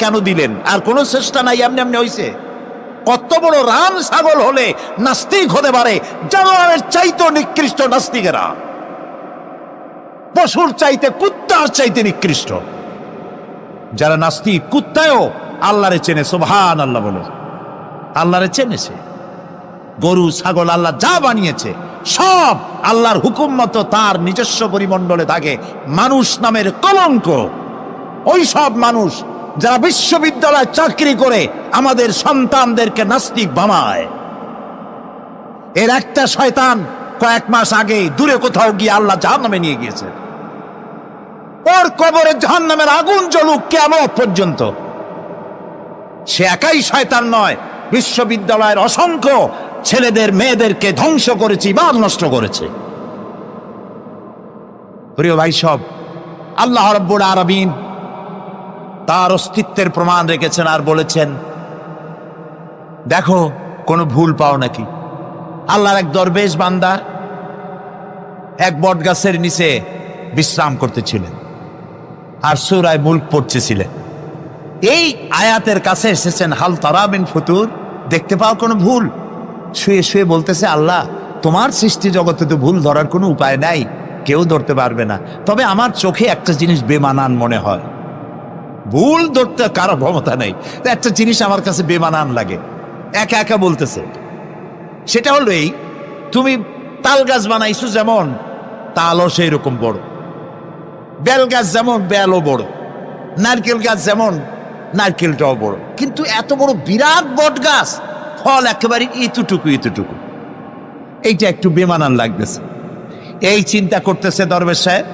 কেন দিলেন? আর কোন চেষ্টা নাই, এমনি এমনি হইছে। কত বড় রাম ছাগল হলে নাস্তিক হতে পারে? জানোয়ারের চাইতে নিকৃষ্ট নাস্তিকেরা, পশুর চাইতে কুত্তার চাইতে নিকৃষ্ট যারা নাস্তিক। কুত্তায়ও আল্লাহরে চেনে, সুবহান আল্লাহ বলে, আল্লাহরে চেনেছে। গরু ছাগল আল্লাহ যা বানিয়েছে সব আল্লাহর হুকুম মতো তার নিজস্ব পরিমণ্ডলে থাকে। মানুষ নামের কলঙ্ক ওই সব মানুষ যারা বিশ্ববিদ্যালয়ে চাকরি করে আমাদের সন্তানদেরকে নাস্তিক বানায়। এর একটা শয়তান কয়েক মাস আগে দূরে কোথাও গিয়ে আল্লাহ জাহান্নামে নিয়ে গিয়েছে। ওর কবরে জাহান্নামের আগুন জ্বলুক কিয়ামত পর্যন্ত। সে একাই শয়তান নয়, বিশ্ববিদ্যালয়ের অসংখ্য ছেলেদের মেয়েদেরকে ধ্বংস করেছে, ইমান নষ্ট করেছে। প্রিয় ভাই সব, আল্লাহ রাব্বুল আলামিন তার অস্তিত্বের প্রমাণ রেখেছেন আর বলেছেন, দেখো কোনো ভুল পাও নাকি। আল্লাহর এক দরবেশ বান্দা এক বট গাছের নিচে বিশ্রাম করতেছিলেন আর সূরা মুলক পড়তেছিলেন। এই আয়াতের কাছে এসেছেন, হাল তারা মিন ফুতুর, দেখতে পাও কোনো ভুল? শুয়ে শুয়ে বলতেছে, আল্লাহ তোমার সৃষ্টি জগতে তো ভুল ধরার কোনো উপায় নাই, কেউ ধরতে পারবে না, তবে আমার চোখে একটা জিনিস বেমানান মনে হয়। ভুল ধরতে কারো ক্ষমতা নেই, একটা জিনিস আমার কাছে বেমানান লাগে। একা একা বলতেছে, সেটা হলো এই, তুমি তাল গাছ বানাইছো যেমন তালও সেই রকম বড়, বেল গাছ যেমন বেলও বড়, নারকেল গাছ যেমন নারকেলটাও বড়, কিন্তু এত বড় বিরাট বট গাছ ফল একেবারে এতটুকু এতটুকু, এইটা একটু বেমানান লাগতেছে। এই চিন্তা করতেছে দরবেশ সাহেব,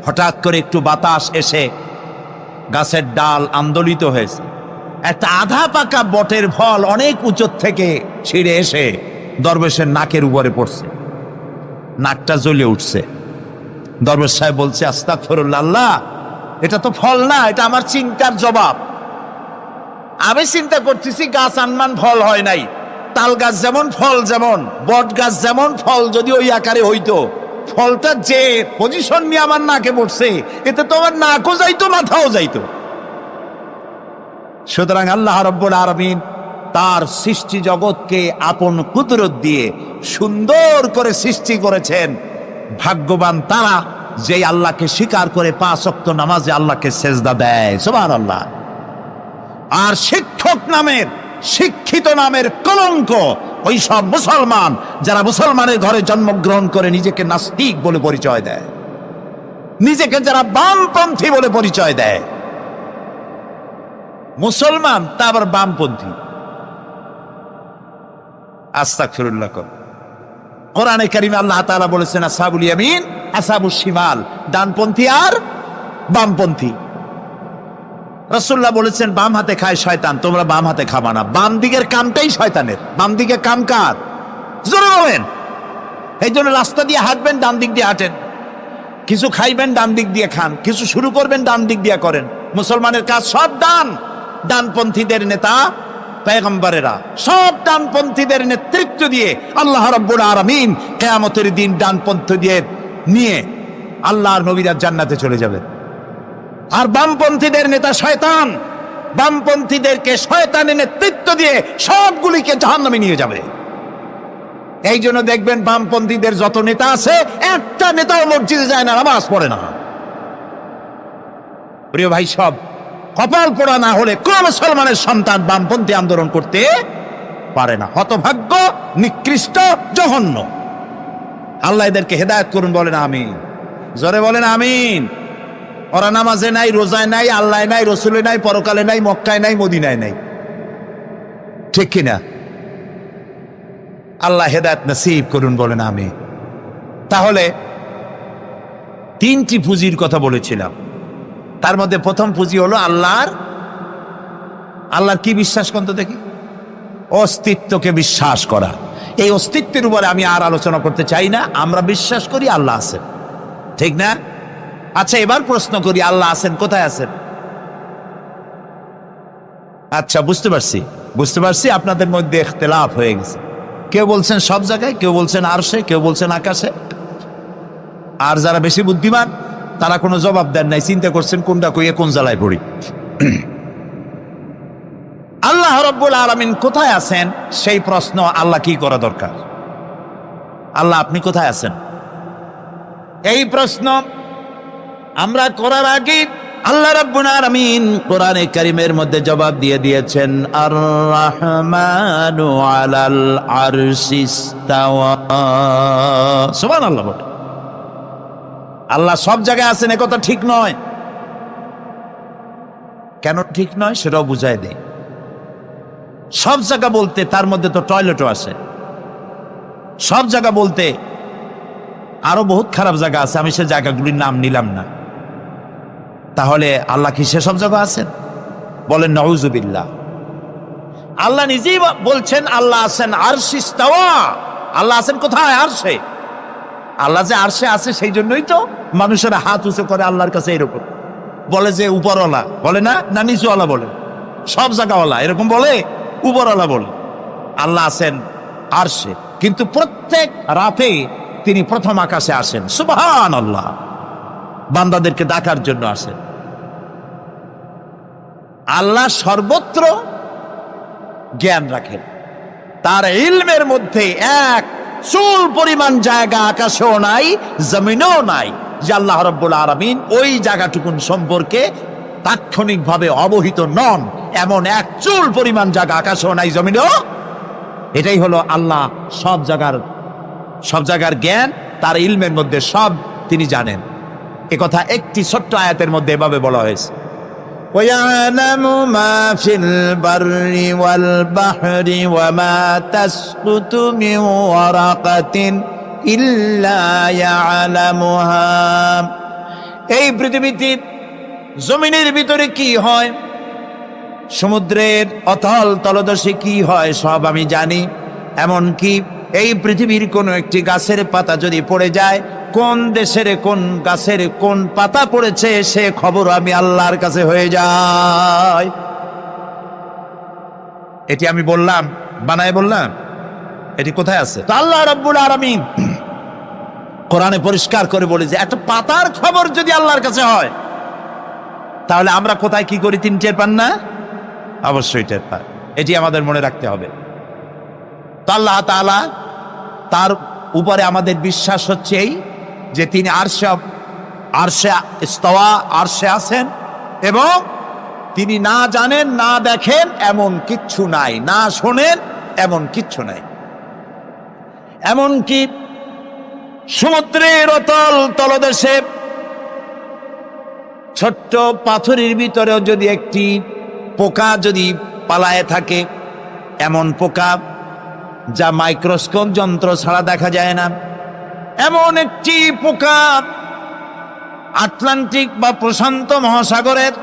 হঠাৎ করে একটু বাতাস এসে গাছের ডাল আন্দোলিত হয়েছে। একটা আধা পাকা বটের ফল অনেক উঁচু থেকে ছিঁড়ে এসে দরবেশের নাকের উপরে পড়ছে, নাকটা জ্বলে উঠছে। দরবেশ সাহেব বলছে, আস্তাগফিরুল্লাহ, আল্লাহ এটা তো ফল না, এটা আমার চিন্তার জবাব। আমি চিন্তা করতেছি গাছ আনমান ফল হয় নাই, তাল গাছ যেমন ফল যেমন, বট গাছ যেমন ফল যদি ওই আকারে হইতো, ফলটা যে পজিশন নিয়ে আমার নাকে পড়ছে এতে তো আমার নাকও যাইতো মাথাও যাইতো। সুতরাং আল্লাহ রাব্বুল আলামিন তার সৃষ্টি জগৎকে আপন কুদরত দিয়ে সুন্দর করে সৃষ্টি করেছেন। ভাগ্যবান তারা যে আল্লাহকে স্বীকার করে 5 ওয়াক্ত নামাজে আল্লাহকে সেজদা দেয়, সুবহানাল্লাহ। আর শিক্ষক নামের, শিক্ষিত নামের কলঙ্ক ওই সব মুসলমান যারা মুসলমানের ঘরে জন্মগ্রহণ করে নিজেকে নাস্তিক বলে পরিচয় দেয়, নিজেকে যারা বামপন্থী বলে পরিচয় দেয়। মুসলমান তা আবার বামপন্থী, আস্তাগফিরুল্লাহ। কোরআনে কারিমে আল্লাহ তাআলা বলেছেন, আসহাবুল ইয়ামিন আসহাবুশ শিমাল, ডানপন্থী আর বামপন্থী। রাসূলুল্লাহ বলেছেন, বাম হাতে খায় শয়তান, তোমরা বাম হাতে খাবা না। বাম দিকের কামটাই শয়তানের, বাম দিকে কাম কার? জোরে বলেন। এই জন্য রাস্তা দিয়ে হাঁটবেন, ডান দিক দিয়ে হাঁটেন। কিছু খাইবেন, ডান দিক দিয়ে খান। কিছু শুরু করবেন, ডান দিক দিয়ে করেন। মুসলমানের কাজ সব ডান। ডানপন্থীদের নেতা পয়গম্বরেরা সব ডানপন্থীদের নেতৃত্ব দিয়ে আল্লাহ রাব্বুল আলামিন কিয়ামতের দিন ডানপন্থীদের নিয়ে আল্লাহর নবীরা জান্নাতে চলে যাবেন। আর বামপন্থীদের নেতা শয়তান, বামপন্থীদেরকে শয়তানের নেতৃত্ব দিয়ে সবগুলিকে জাহান্নামে নিয়ে যাবে। এই জন্য দেখবেন বামপন্থীদের যত নেতা আছে, একটা নেতাও মসজিদে যায় না, নামাজ পড়ে না। প্রিয় ভাই সব, কপাল পোড়া না হলে কোন মুসলমানের সন্তান বামপন্থী আন্দোলন করতে পারে না। হতভাগ্য, নিকৃষ্ট, জঘন্য। আল্লাহ এদেরকে হেদায়েত করুন, বলেন আমিন। জোরে বলেন আমিন। ওরা নামাজে নাই, রোজায় নাই, আল্লাহ নাই, রসুলে নাই, পরকালে নাই, মক্কায় নাই, মদিনায় নাই, ঠিক কিনা? আল্লাহ হেদায়েত নসিব করুন, বলেন আমিন। তাহলে 3টি পুঁজির কথা বলেছিলাম, তার মধ্যে প্রথম পুঁজি হলো আল্লাহর কি বিশ্বাস করতে দেখি? অস্তিত্বকে বিশ্বাস করা। এই অস্তিত্বের উপরে আমি আর আলোচনা করতে চাই না। আমরা বিশ্বাস করি আল্লাহ আছেন, ঠিক না? আচ্ছা, এবার প্রশ্ন করি, আল্লাহ আছেন, কোথায় আছেন? আচ্ছা, বুঝতে পারছি আপনাদের মধ্যে ইখতিলাফ হয়ে গেছে। কেউ বলছেন সব জায়গায়, কেউ বলছেন আরশে, কেউ বলছেন আকাশে। আর যারা বেশি বুদ্ধিমান তারা কোনো জবাব দেন নাই, চিন্তা করছেন কোনটা কইয়ে কোন জ্বালায় পড়ি। আল্লাহ রাব্বুল আলামিন কোথায় আছেন সেই প্রশ্ন আল্লাহ কি করা দরকার? আল্লাহ আপনি কোথায় আছেন এই প্রশ্ন আমরা করার আগে আল্লাহ রাব্বুল আলামিন কোরআনে কারীমের মধ্যে জবাব দিয়ে দিয়েছেন, আর রাহমানু আলাল আরশিস্তাওয়া। সুবহানাল্লাহ। বলে আল্লাহ সব জায়গায় আছেন এ কথা ঠিক নয়। কেন ঠিক নয় সেটাও বুঝায় দেয়। সব জায়গা বলতে তার মধ্যে তো টয়লেটও আছে। সব জায়গা বলতে আরো বহুত খারাপ জায়গা আছে, আমি সে জায়গাগুলির নাম নিলাম না। তাহলে আল্লাহ কি সেসব জায়গা আছেন? বলেন নাউজুবিল্লাহ। আল্লাহ নিজেই বলছেন আল্লাহ আছেন আরশে ইস্তাওয়া। আল্লাহ আছেন কোথায়? আরশে। আল্লাহ যে আরশে আছে সেই জন্যই তো মানুষেরা হাত উঁচু করে আল্লাহর কাছে এরকম বলে যে উপরওয়ালা বলে না, না নিচুওয়ালা বলে, সব জায়গাওয়ালা এরকম বলে, উপরওয়ালা বলে। আল্লাহ আছেন আরশে, কিন্তু প্রত্যেক রাতে তিনি প্রথম আকাশে আসেন। সুবহানাল্লাহ। বান্দাদেরকে ডাকার জন্য আসেন। আল্লাহ সর্বত্র জ্ঞান রাখেন। তার ইলমের মধ্যে এক চুল পরিমাণ জায়গা আকাশেও নাই, জমিনেও নাই যে আল্লাহ রাব্বুল আলামিন ওই জায়গাটুকুন সম্পর্কে তাৎক্ষণিকভাবে অবহিত নন। এমন এক চুল পরিমাণ জায়গা আকাশেও নাই, জমিনেও। এটাই হলো আল্লাহ সব জায়গার জ্ঞান তার ইলমের মধ্যে সব তিনি জানেন। এ কথা একটি ছোট্ট আয়াতের মধ্যে এভাবে বলা হয়েছে, وَيَعْلَمُ مَا فِي الْبَرِّ وَالْبَحْرِ وَمَا تَسْقُطُ مِنْ وَرَقَةٍ إِلَّا يَعْلَمُهَا। এই পৃথিবীতে জমিনের ভিতরে কি হয়, সমুদ্রের অতল তলদেশে কি হয় সব আমি জানি। এমনকি এই পৃথিবীর কোন একটি গাছের পাতা যদি পড়ে যায়, কোন দেশের কোন গাছের কোন পাতা পড়েছে সে খবর আমি আল্লাহর কাছে হয়ে যায়। এটি আমি বললাম, বানায় বললাম, এটি কোথায় আছে? তো আল্লাহ রাব্বুল আলামিন কোরআনে পরিষ্কার করে বলে যে একটা পাতার খবর যদি আল্লাহর কাছে হয়, তাহলে আমরা কোথায় কি করি তিনি টের পান না? অবশ্যই টের পান। এটি আমাদের মনে রাখতে হবে। তো আল্লাহ তাআলা তার উপরে আমাদের বিশ্বাস হচ্ছে এই যে তিনি আরশে ইস্তাওয়া, আরশে আছেন, এবং তিনি না জানেন না দেখেন এমন কিচ্ছু নাই, না শোনেন এমন কিচ্ছু নাই। এমনকি সমুদ্রের অতল তলদেশে ছোট্ট পাথরের ভিতরেও যদি একটি পোকা যদি পালায়ে থাকে, এমন পোকা যা মাইক্রোস্কোপ যন্ত্র ছাড়া দেখা যায় না, এমন একটি পোকা আটলান্টিক বা প্রশান্ত মহাসাগরের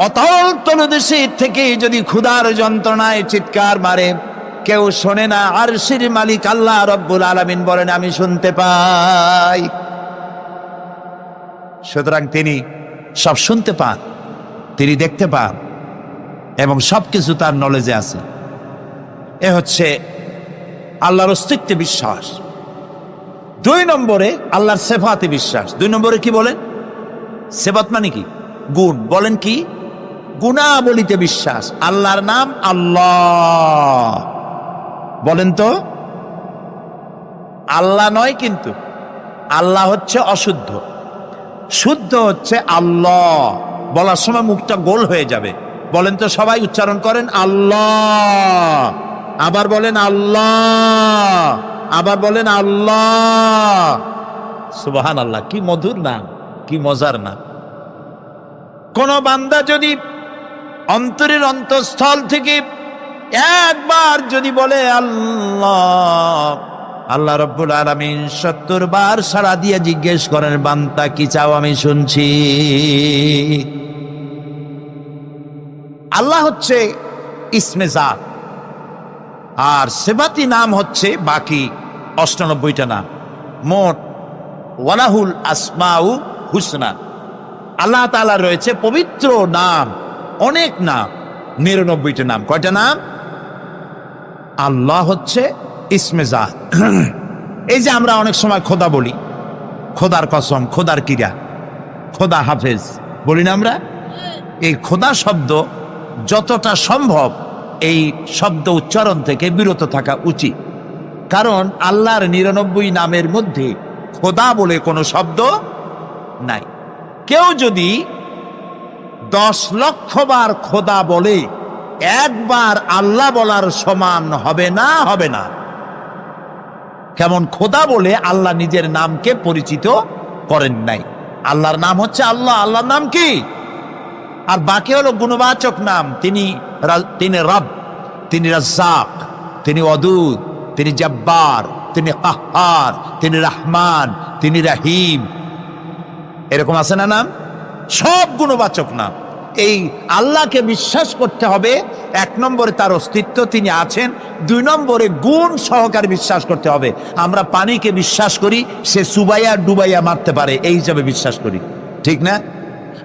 অতল তলদেশে থেকে যদি ক্ষুধার যন্ত্রণায় চিৎকার মারে, কেউ শোনে না। আরশের মালিক আল্লাহ রাব্বুল আলামিন বলেন আমি শুনতে পাই। সুতরাং তিনি সব শুনতে পান, তিনি দেখতে পান, এবং সবকিছু তার নলেজে আছে। এ হচ্ছে আল্লাহর অস্তিত্বে বিশ্বাস। 2 নম্বরে আল্লাহর সিফাতে বিশ্বাস। 2 নম্বরে কি বলেন? সিফাত মানে কি? গুণ। বলেন কি? গুণাবলীতে বিশ্বাস। আল্লাহর নাম আল্লাহ। বলেন তো, আল্লাহ নয়, কিন্তু আল্লাহ হচ্ছে অশুদ্ধ, শুদ্ধ হচ্ছে আল্লাহ। বলার সময় মুখটা গোল হয়ে যাবে। বলেন তো, সবাই উচ্চারণ করেন আল্লাহ, আবার বলেন আল্লাহ, আবার বলেন আল্লাহ। সুবহানাল্লাহ। কি মধুর নাম, কি মজার নাম। কোন বান্দা যদি অন্তরের অন্তঃস্থল থেকে একবার যদি বলে আল্লাহ, আল্লাহ রাব্বুল আলামিন 70 বার সাড়া দিয়ে জিজ্ঞেস করেন বান্দা কি চাও আমি শুনছি। আল্লাহ হচ্ছে ইসমে জাত, আর সিফাতি নাম হচ্ছে বাকি 98টা নাম। মোট ওয়ালাহুল আসমাউ হুসনা। আল্লাহ তাআলা রয়েছে পবিত্র নাম, অনেক নাম, 99টা নাম। কয়টা নাম? আল্লাহ হচ্ছে ইসমে জাত। এই যে আমরা অনেক সময় খোদা বলি, খোদার কসম, খোদার কিরা, খোদা হাফেজ বলি না আমরা? এই খোদা শব্দ যতটা সম্ভব এই শব্দ উচ্চারণ থেকে বিরত থাকা উচিত। কারণ আল্লাহর 99 নামের মধ্যে খোদা বলে কোনো শব্দ নাই। কেউ যদি 10 লক্ষ বার খোদা বলে, একবার আল্লাহ বলার সমান হবে না, হবে না। কেমন খোদা বলে আল্লাহ নিজের নামকে পরিচিত করেন নাই। আল্লাহর নাম হচ্ছে আল্লাহ, আল্লাহর নাম কি? আর বাকি হলো গুণবাচক নাম। তিনি রব, তিনি রাজ্জাক, তিনি ওয়াদুদ, তিনি জব্বার, তিনি কাহ্হার, তিনি রহমান, তিনি রহিম। এরকম আছে না নাম? সব গুণবাচক নাম। এই আল্লাহকে বিশ্বাস করতে হবে। 1 নম্বরে তার অস্তিত্ব, তিনি আছেন। 2 নম্বরে গুণ সহকারে বিশ্বাস করতে হবে। আমরা পানিকে বিশ্বাস করি সে চুবাইয়া ডুবাইয়া মারতে পারে, এই হিসাবে বিশ্বাস করি, ঠিক না?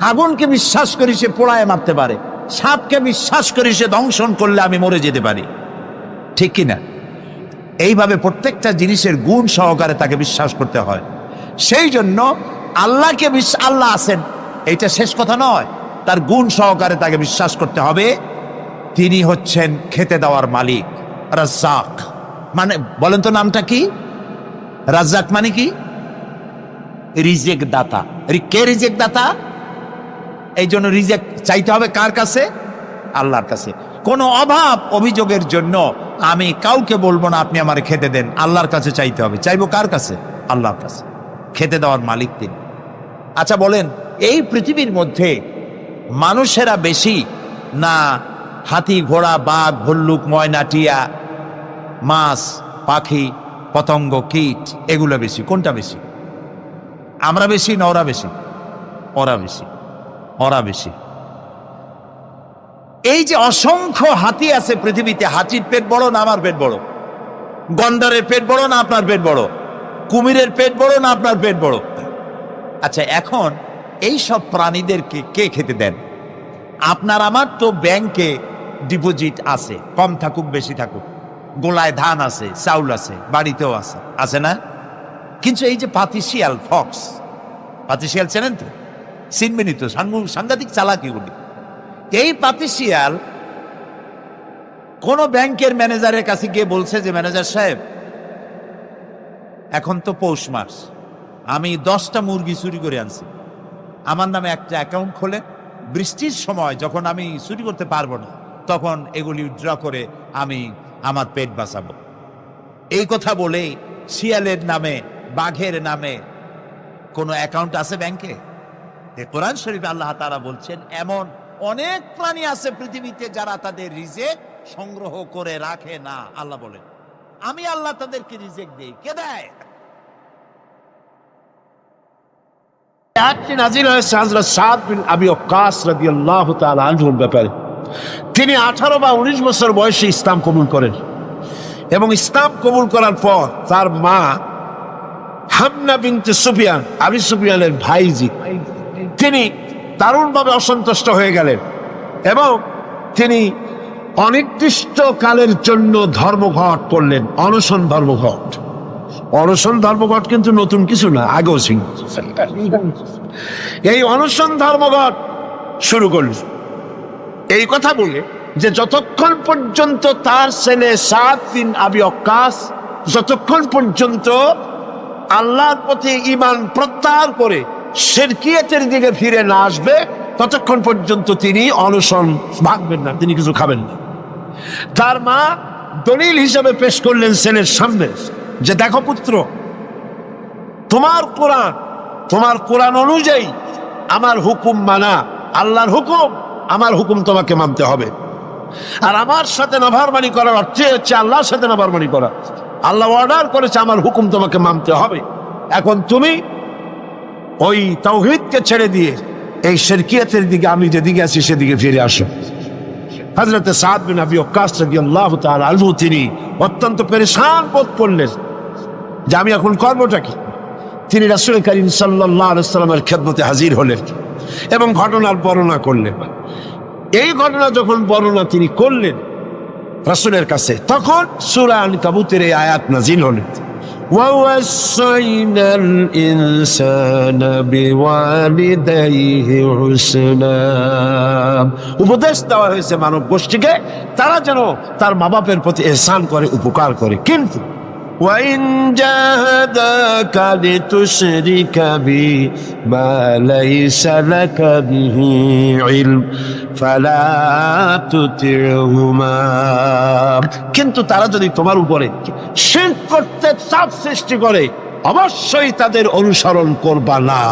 আগুনকে বিশ্বাস করি সে পোড়ায় মারতে পারে। সাপকে বিশ্বাস করি সে দংশন করলে আমি মরে যেতে পারি, ঠিক কিনা? এইভাবে প্রত্যেকটা জিনিসের গুণ সহকারে তাকে বিশ্বাস করতে হয়। সেই জন্য আল্লাহকে আল্লাহ আছেন এইটা শেষ কথা নয়, তার গুণ সহকারে তাকে বিশ্বাস করতে হবে। তিনি হচ্ছেন খেতে দেওয়ার মালিক, রাজ্জাক। মানে বলেন তো নামটা কি? রাজ্জাক মানে কি? রিজেক দাতা। কে রিজেক দাতা? এই জন্য রিজেক চাইতে হবে কার কাছে? আল্লাহর কাছে। কোনো অভাব অভিযোগের জন্য আমি কাউকে বলবো না আপনি আমার খেতে দেন, আল্লাহর কাছে চাইতে হবে। চাইবো কার কাছে? আল্লাহর কাছে। খেতে দেওয়ার মালিক তিনি। আচ্ছা বলেন, এই পৃথিবীর মধ্যে মানুষেরা বেশি না হাতি, ঘোড়া, বাঘ, ভল্লুক, ময়না, টিয়া, মাছ, পাখি, পতঙ্গ, কীট এগুলো বেশি? কোনটা বেশি? আমরা বেশি না ওরা বেশি? ওরা বেশি, ওরা বেশি। এই যে অসংখ্য হাতি আছে পৃথিবীতে, হাতির পেট বড় না আমার পেট বড়? গন্ডারের পেট বড় না আপনার পেট বড়? কুমিরের পেট বড় না আপনার পেট বড়? আচ্ছা, এখন এই সব প্রাণীদেরকে কে খেতে দেন? আপনার আমার তো ব্যাংকে ডিপোজিট আছে, কম থাকুক বেশি থাকুক, গোলায় ধান আছে, চাউল আছে, বাড়িতেও আছে, আছে না? কিন্তু এই যে পাতিশিয়াল, ফক্স, পাতিশিয়াল চেনেন তো? চিনবেনই তো, সাংঘাতিক চালাকিগুলি। এই পাতিশিয়াল কোন ব্যাংকের ম্যানেজারের কাছে গিয়ে বলছে যে ম্যানেজার সাহেব, এখন তো পৌষ মাস, আমি 10টা মুরগি চুরি করে আনছি, আমার নামে একটা অ্যাকাউন্ট খোলে, বৃষ্টির সময় যখন আমি চুরি করতে পারবো না তখন এগুলি উইথড্র করে আমি আমার পেট বাঁচাবো। এই কথা বলেই শিয়ালের নামে, বাঘের নামে কোনো অ্যাকাউন্ট আছে ব্যাংকে? কোরআন শরীফে আল্লাহ তাআলা বলছেন এমন অনেক প্রাণী আছে পৃথিবীতে যারা তাদের রিজেক সংগ্রহ করে রাখে না। আল্লাহ বলেন আমি আল্লাহ তাদেরকে রিজেক দেই। কে দেয়? আয়াতটি নাযিল হয়েছে হযরত সাদ বিন আবি ওয়াক্কাস রাদিয়াল্লাহু তাআলা আনহুর ব্যাপারে। তিনি 18 বা 19 বছর বয়সে ইসলাম কবুল করেন এবং ইসলাম কবুল করার পর তার মা হামনা বিনতে সুফিয়ান, আবু সুফিয়ানের ভাইজি, তিনি দারুণভাবে অসন্তুষ্ট হয়ে গেলেন এবং তিনি অনির্দিষ্ট কালের জন্য ধর্মঘট করলেন, অনশন ধর্মঘট। অনশন ধর্মঘট কিন্তু নতুন কিছু না, আগেও ছিল। এই অনশন ধর্মঘট শুরু করল এই কথা বলে যে যতক্ষণ পর্যন্ত তার ছেলে সাদ বিন আবি ওয়াক্কাস যতক্ষণ পর্যন্ত আল্লাহর প্রতি ঈমান প্রত্যাহার করে শিরকিয়াতের দিকে ফিরে না আসবে ততক্ষণ পর্যন্ত তিনি অনশন ভাঙবেন না, তিনি কিছু খাবেন না। তার মা দলিল হিসাবে পেশ করলেন ছেলের সামনে যে দেখো পুত্র, তোমার কোরআন অনুযায়ী আমার হুকুম মানা, আল্লাহর হুকুম, আমার হুকুম তোমাকে মানতে হবে। আর আমার সাথে নাফরমানি করার অর্থ হচ্ছে আল্লাহর সাথে নাফরমানি করা। আল্লাহ অর্ডার করেছে আমার হুকুম তোমাকে মানতে হবে। এখন তুমি ওই তাওহীদকে ছেড়ে দিয়ে এই শিরকিয়াতের দিকে, আমি যেদিকে আছি সেদিকে ফিরে আসো। হযরত সাদ বিন আবি ওয়াক্কাস রাদিয়াল্লাহু তাআলা আনহু তিনি অত্যন্ত পেরেশান বোধ করলেন যে আমি এখন করবোটা কি। তিনি রাসূল করিম সাল্লাল্লাহু আলাইহি ওয়াসাল্লামের খেদমতে হাজির হলেন এবং ঘটনার বর্ণনা করলেন। এই ঘটনা যখন বর্ণনা তিনি করলেন রাসূলের কাছে, তখন সূরা আনকাবুতের এই আয়াত নাযিল হলেন। ووصينا الإنسان بوالديه حسنا। উপদেশ দেওয়া হয়েছে মানব গোষ্ঠীকে তারা যেন তার মা বাপের প্রতি ইহসান করে, উপকার করে। কিন্তু وإن جاهداك لتشرك بي ما ليس لك به علم فلا تطعهما। কিন্তু তারা যদি তোমার উপরে শিরক করতে চাপ সৃষ্টি করে অবশ্যই তাদের অনুসরণ করবা না।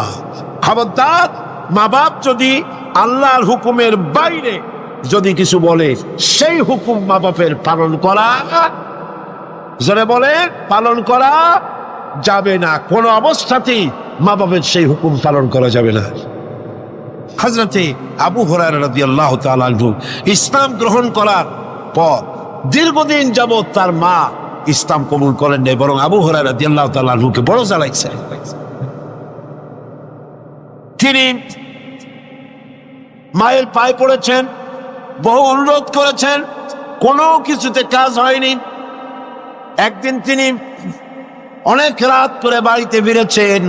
খবরদার, মা বাপ যদি আল্লাহর হুকুমের বাইরে যদি কিছু বলে সেই হুকুম মা বাপের পালন করা, জোরে বলে, পালন করা যাবে না। কোন অবস্থাতেই মা বাপের সেই হুকুম পালন করা যাবে না। হযরতে আবু হুরায়রা রাদিয়াল্লাহু তাআলা আনহু ইসলাম গ্রহণ করার পর দীর্ঘদিন যাবত তার মা ইসলাম কবুল করেন নাই, বরং আবু হুরায়রা রাদিয়াল্লাহু তাআলা আনহুকে বড় জ্বালাইছে। তিনি মায়ের পায়ে পড়েছেন, বহু অনুরোধ করেছেন, কোনো কিছুতে কাজ হয়নি। একদিন তিনি অনেক রাত করে বাড়িতে ফিরেছেন।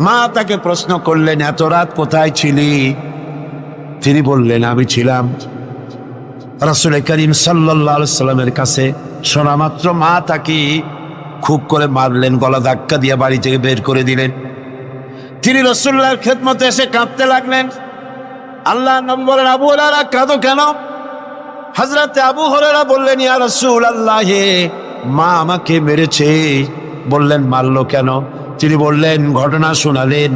মা তাকে প্রশ্ন করলেন, এত রাত কোথায় ছিলি? তিনি বললেন, আমি ছিলাম রাসূল করিম সাল্লাল্লাহু আলাইহি সাল্লামের কাছে। শোনা মাত্র মা তাকে খুব করে মারলেন, গলা ধাক্কা দিয়ে বাড়ি থেকে বের করে দিলেন। তিনি রাসূলুল্লাহর খেদমতে এসে কাঁদতে লাগলেন। আল্লাহর নবী বলেন, আবু হুরায়রা কাঁদো কেন? হযরতে আবু হুরায়রা বললেন, ইয়া রাসূলুল্লাহ, মা আমাকে মেরেছে। বললেন, মারলো কেন? তিনি বললেন, ঘটনা শোনালেন,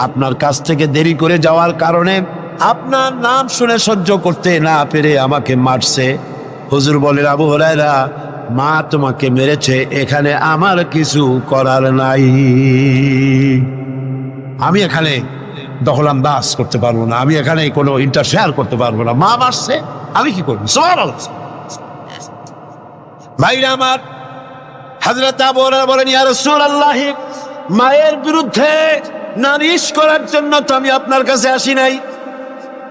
আপনার কাছ থেকে দেরি করে যাওয়ার কারণে আপনার নাম শুনে সহ্য করতে না পেরে আমাকে মারছে। হুজুর বলেন, আবু হুরায়রা, মা তোমাকে মেরেছে, এখানে আমার কিছু করার নাই। আমি এখানে দখলান্দাজ করতে পারবো না, আমি এখানে কোনো ইন্টারফেয়ার করতে পারবো না। মা মারছে, আমি কি করবো? সুবহানাল্লাহ। ভাইরা আমার, হযরত আবু হুরায়রা বলেন, ইয়া রাসূলুল্লাহ, মায়ের বিরুদ্ধে নালিশ করার জন্য তো আমি আপনার কাছে আসি নাই।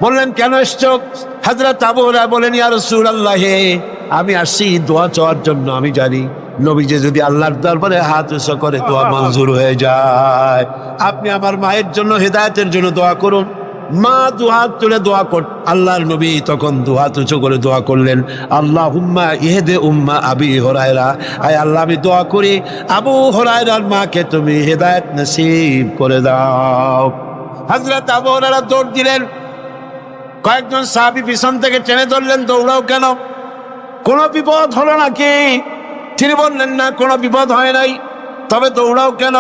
বললেন, কেন এসছো? হযরত আবু হুরায়রা বলেন, ইয়া রাসূলুল্লাহ, আমি আসছি দোয়া চাওয়ার জন্য। আমি জানি নবীজি যদি আল্লাহর দরবারে হাত উঁচু করে দোয়া মঞ্জুর হয়ে যায়। আপনি আমার মায়ের জন্য হেদায়েতের জন্য দোয়া করুন। মা দুহাত তুলে দোয়া কর। আল্লাহর নবী তখন দুহাত উঁচু করে দোয়া করলেন, আল্লাহুম্মা ইহদি উম্মা আবি হুরায়রা, আয় আল্লাহ, আমি দোয়া করি আবু হুরায়রার মাকে তুমি হেদায়েত নসিব করে দাও। হযরত আবু হুরায়রা দৌড় দিলেন। কয়েকজন সাহাবী পিছন থেকে টেনে ধরলেন, দৌড়াও কেন? কোনো বিপদ হলো নাকি? তিনি বললেন, না, কোনো বিপদ হয় নাই। তবে দৌড়াও কেন?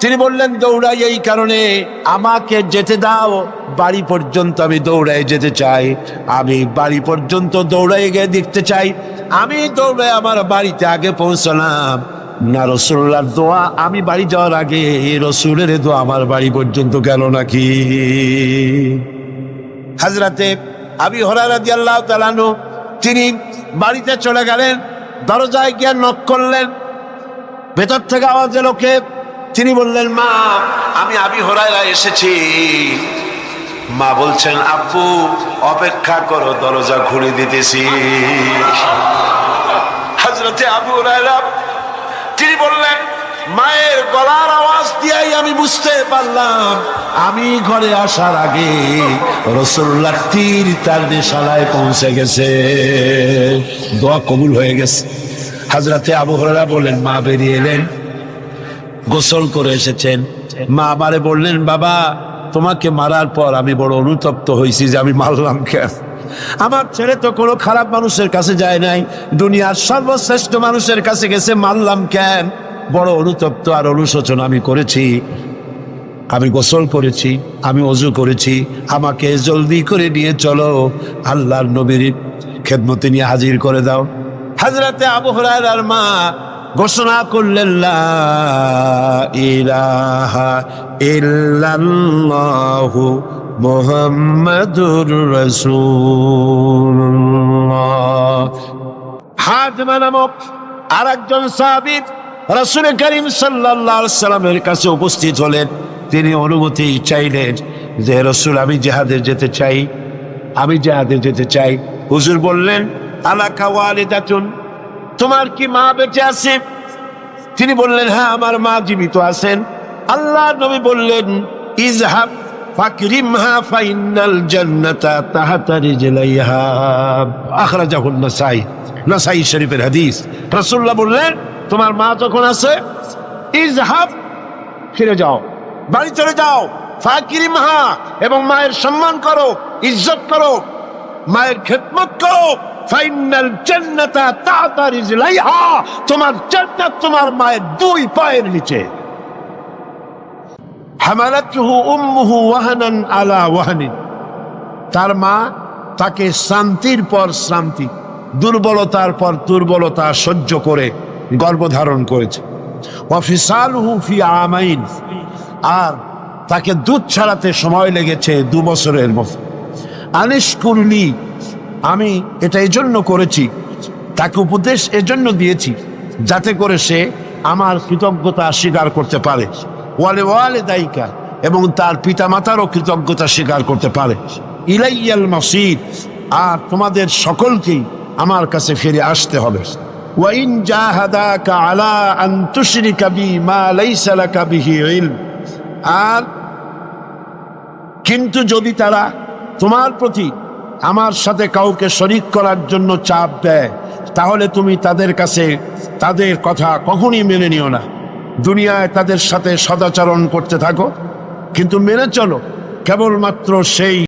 তিনি বললেন, দৌড়াই এই কারণে, আমাকে যেতে দাও, বাড়ি পর্যন্ত আমি দৌড়াই যেতে চাই। আমি বাড়ি পর্যন্ত দৌড়াই গিয়ে দেখতে চাই আমি দৌড়ে আমার বাড়িতে আগে পৌঁছলাম না রাসূলুল্লাহর দোয়া আমি বাড়ি যাওয়ার আগে রাসূলের দোয়া আমার বাড়ি পর্যন্ত গেল নাকি। হযরতে আবু হুরায়রা রাদিয়াল্লাহু তাআলা আনহু তিনি বাড়িতে চলে গেলেন, দরজায় গিয়ে নক করলেন। ভেতর থেকে আওয়াজ এলো, কে? তিনি বললেন, মা, আমি আবু হুরায়রা এসেছি। মা বলছেন, আব্বু অপেক্ষা করো, দরজা খুলে দিতেছি। হযরতে আবু হুরায়রা তিনি বললেন, মায়ের গলার আওয়াজ দিয়েই আমি বুঝতে পারলাম আমি ঘরে আসার আগে রাসূলুল্লাহ তীর তার নিশানায় পৌঁছে গেছে, দোয়া কবুল হয়ে গেছে। হযরতে আবু হুরায়রা বললেন, মা বেরিয়ে এলেন, গোসল করে এসেছেন। মা আমারে বললেন, বাবা, তোমাকে মারার পর আমি বড় অনুতপ্ত হয়েছি যে আমি মারলাম কেন। আমার ছেলে তো কোনো খারাপ মানুষের কাছে যায় নাই, দুনিয়ার সর্বশ্রেষ্ঠ মানুষের কাছে গেছে, মারলাম কেন? বড় অনুতপ্ত আর অনুশোচনা আমি করেছি। আমি গোসল করেছি, আমি ওযু করেছি, আমাকে জলদি করে নিয়ে চলো, আল্লাহর নবীর খেদমতে নিয়ে হাজির করে দাও। হযরতে আবু হুরায়রার মা ঘোষণা করলেন, লা ইলাহা ইল্লাল্লাহু মুহাম্মাদুর রাসূলুল্লাহ। হাজমা নামক আরেকজন সাহাবী রাসূল করিম সাল্লাল্লাহু আলাইহি সাল্লামের কাছে উপস্থিত হলেন। তিনি অনুমতি চাইলেন যে রাসূল, আমি জিহাদে যেতে চাই, আমি জিহাদে যেতে চাই। হুজুর বললেন, আলাকা ওয়ালিদাতুন, তোমার কি মা বেঁচে আছে? তিনি বললেন, হ্যাঁ আমার মা জীবিত আছেন। আল্লাহ নবী বললেন, ইজহাব ফাকরিমহা ফাইনাল জান্নাতা তাহতা রিজলাইহা, আখরাজাহুন নাসাই, নাসাই শরীফের হাদিস। রাসূলুল্লাহ বললেন, তোমার মা যখন আছে, ইজহাব, ফিরে যাও, বাড়ি চলে যাও, ফাকরিমহা, এবং মায়ের সম্মান করো, ইজ্জত করো, মায়ের খেদমত করো, ফাইনাল জান্নাতা তাহতা রিজলাইহা, তোমার জান্নাত তোমার মায়ের দুই পায়ের নিচে। হামালাতুহু উম্মুহু ওয়াহানান আলা ওয়াহানিন, তার মা তাকে শ্রান্তির পর শ্রান্তি, দুর্বলতার পর দুর্বলতা সহ্য করে গর্ভধারণ করেছে। ওয়া ফিসালুহু ফি আমাইন, আর তাকে দুধ ছাড়াতে সময় লেগেছে 2 বছরের মতো। আনিশকুরনি, আমি এটা এজন্য করেছি, তাকে উপদেশ এজন্য দিয়েছি যাতে করে সে আমার কৃতজ্ঞতা স্বীকার করতে পারে। ওয়ালে ওয়ালে দায়িকা, এবং তার পিতামাতারও কৃতজ্ঞতা স্বীকার করতে পারে। ইলাইয়াল মাসির, আর তোমাদের সকলকেই আমার কাছে ফিরে আসতে হবে। ওয়াইন জাহাদাকা আলা আন তুশরিকা বি মা লাইসা লাকা বিহি ইলম, আর কিন্তু যদি তারা তোমার প্রতি আমার সাথে কাউকে শরীক করার জন্য চাপ দেয়, তাহলে তুমি তাদের কাছে তাদের কথা কখনই মেনে নিও না। দুনিয়ায় তাদের সাথে সদাচরণ করতে থাকো, কিন্তু মেনে চলো কেবলমাত্র সেই